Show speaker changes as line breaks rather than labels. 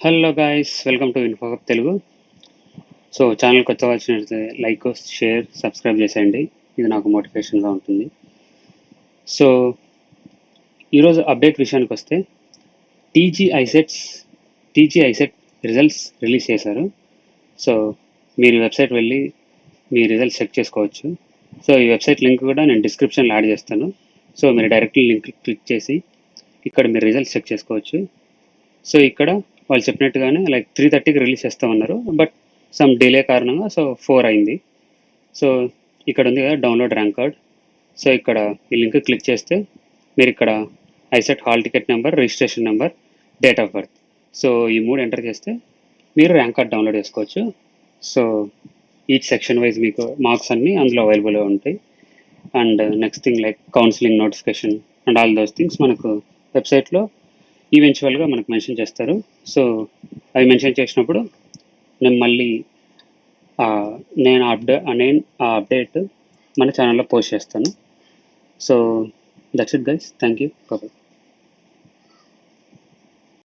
Hello guys, welcome to info Telugu. So channel కొత్తగా వచ్చినట్లయితే like, share, subscribe చేసేయండి. ఇది నాకు మోటివేషన్గా ఉంటుంది. సో ఈరోజు అప్డేట్ విషయానికి వస్తే TG ICETs TG ICET results release చేశారు. సో మీరు వెబ్సైట్ వెళ్ళి మీ రిజల్ట్స్ చెక్ చేసుకోవచ్చు. సో ఈ వెబ్సైట్ లింక్ కూడా నేను డిస్క్రిప్షన్లో యాడ్ చేస్తాను. సో మీరు డైరెక్ట్లీ లింక్ క్లిక్ చేసి ఇక్కడ మీరు రిజల్ట్స్ చెక్ చేసుకోవచ్చు. సో ఇక్కడ వాళ్ళు చెప్పినట్టుగానే లైక్ 3:30కి రిలీజ్ చేస్తామన్నారు, బట్ సమ్ డిలే కారణంగా 4 అయింది. సో ఇక్కడ ఉంది కదా డౌన్లోడ్ ర్యాంక్ కార్డ్. సో ఇక్కడ ఈ లింక్ క్లిక్ చేస్తే మీరు ఇక్కడ ICET hall ticket number, registration number, date of birth, so ఈ 3 ఎంటర్ చేస్తే మీరు ర్యాంక్ కార్డ్ డౌన్లోడ్ చేసుకోవచ్చు. సో ఈచ్ సెక్షన్ వైజ్ మీకు మార్క్స్ అన్నీ అందులో అవైలబుల్గా ఉంటాయి. And next thing like counselling notification and all those things మనకు వెబ్సైట్లో ఈవెన్చువల్గా మనకు మెన్షన్ చేస్తారు. సో అవి మెన్షన్ చేసినప్పుడు నేను మళ్ళీ నేను ఆ అప్డేట్ మన ఛానల్లో పోస్ట్ చేస్తాను. So that's it guys, thank you.